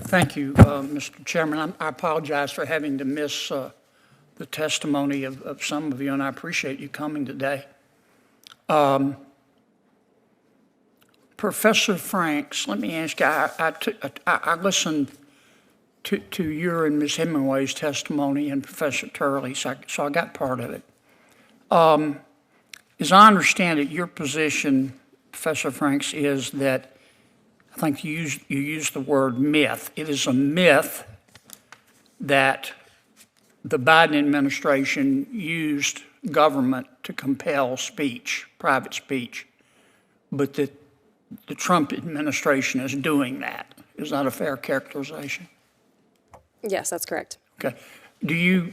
Thank you, Mr. Chairman. I apologize for having to miss the testimony of some of you, and I appreciate you coming today. Professor Franks, let me ask you, I listened to your and Ms. Hemingway's testimony and Professor Turley's, so I got part of it. As I understand it, your position, Professor Franks, is that I think you used the word myth. It is a myth that the Biden administration used government to compel speech, private speech, but that the Trump administration is doing that. Is that a fair characterization? Yes, that's correct. Okay. Do you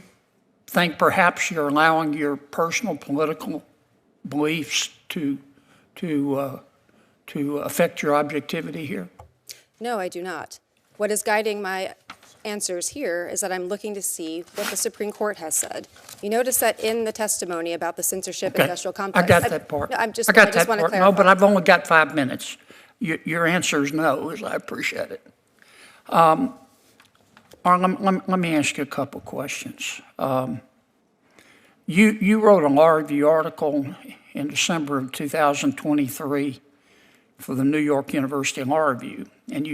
think perhaps you're allowing your personal political beliefs to affect your objectivity here? No, I do not. What is guiding my answers here is that I'm looking to see what the Supreme Court has said. You notice that in the testimony about the censorship industrial complex. I got that part. No, I just got want that to part. clarify. No, but I've only got 5 minutes. Your answer is no, as I appreciate it. Let me ask you a couple questions. You wrote a law review article in December of 2023 for the New York University Law Review, and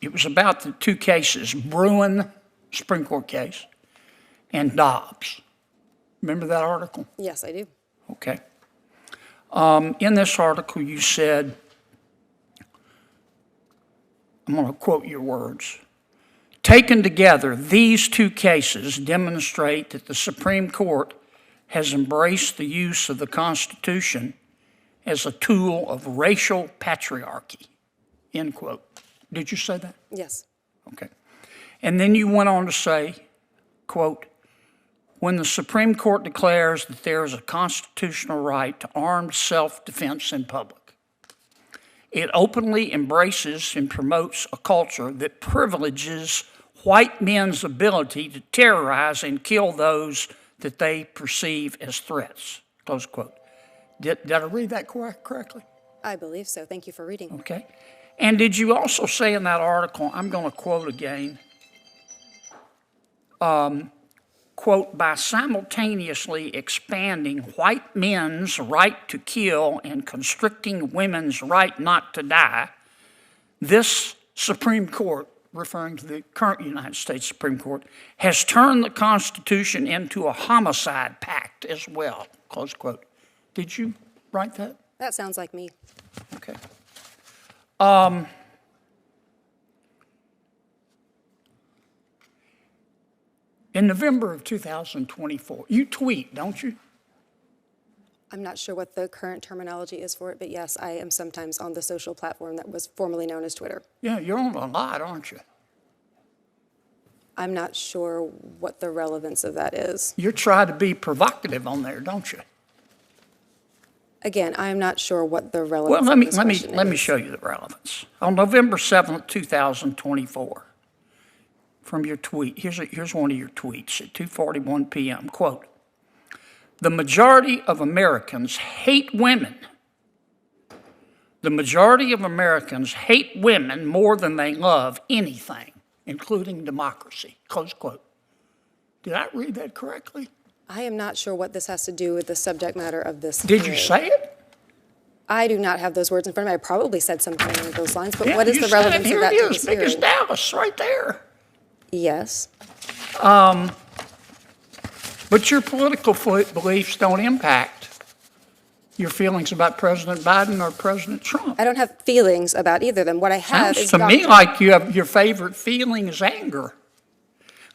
it was about the two cases, Bruin, Supreme Court case, and Dobbs. Remember that article? Yes, I do. Okay. In this article, you said, I'm going to quote your words, "Taken together, these two cases demonstrate that the Supreme Court has embraced the use of the Constitution as a tool of racial patriarchy," end quote. Did you say that? Yes. Okay. And then you went on to say, quote, "When the Supreme Court declares that there is a constitutional right to armed self-defense in public, it openly embraces and promotes a culture that privileges white men's ability to terrorize and kill those that they perceive as threats," close quote. Did I read that correctly? I believe so. Thank you for reading. Okay. And did you also say in that article, I'm going to quote again, quote, "by simultaneously expanding white men's right to kill and constricting women's right not to die, this Supreme Court," referring to the current United States Supreme Court, "has turned the Constitution into a homicide pact as well," close quote. Did you write that? That sounds like me. Okay. In November of 2024, you tweet, don't you? I'm not sure what the current terminology is for it, but yes, I am sometimes on the social platform that was formerly known as Twitter. Yeah, you're on a lot, aren't you? I'm not sure what the relevance of that is. You're trying to be provocative on there, don't you? Again, I'm not sure what the relevance Well, of this question is. let me show you the relevance. On November 7th, 2024, from your tweet, here's one of your tweets at 2:41 p.m., quote, "The majority of Americans hate women. The majority of Americans hate women more than they love anything, including democracy," close quote. Did I read that correctly? I am not sure what this has to do with the subject matter of this Did hearing. you say it? I do not have those words in front of me. I probably said something along those lines, but Yeah, what is you the said it. relevance of Here that it to is, this big as hearing? Dallas, right there. Yes. But your political beliefs don't impact your feelings about President Biden or President Trump. I don't have feelings about either of them. What I have Sounds is to me doctrine. like your favorite feeling is anger.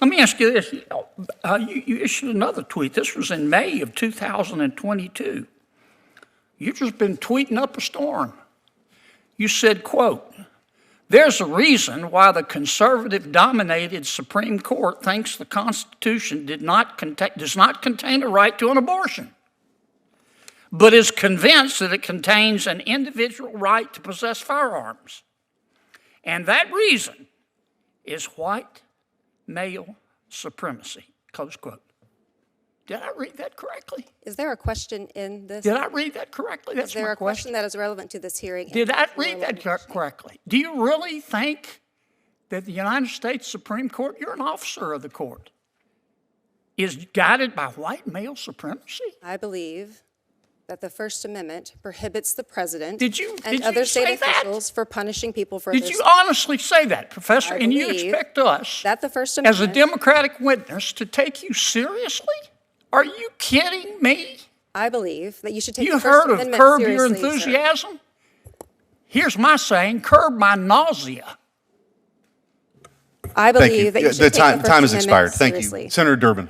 Let me ask you this. You issued another tweet. This was in May of 2022. You've just been tweeting up a storm. You said, quote, "There's a reason why the conservative-dominated Supreme Court thinks the Constitution does not contain a right to an abortion, but is convinced that it contains an individual right to possess firearms. And that reason is white male supremacy," close quote. Did I read that correctly? Is there a question in this? Did I read that correctly? That's Is there my a question that is relevant to this hearing? Did I read that correctly? Do you really think that the United States Supreme Court, you're an officer of the court, is guided by white male supremacy? I believe that the First Amendment prohibits the president Did you and other say state that? officials for punishing people for Did their you speech. honestly say that, Professor? I And you believe expect us, that the First as a Amendment, Democratic witness, to take you seriously? Are you kidding me? I believe that you should take You the First heard of Amendment curb your seriously, sir. enthusiasm? Here's my saying, curb my nausea. I Thank you. believe that you should The take the First time has Amendment expired. Thank seriously. you. Senator Durbin.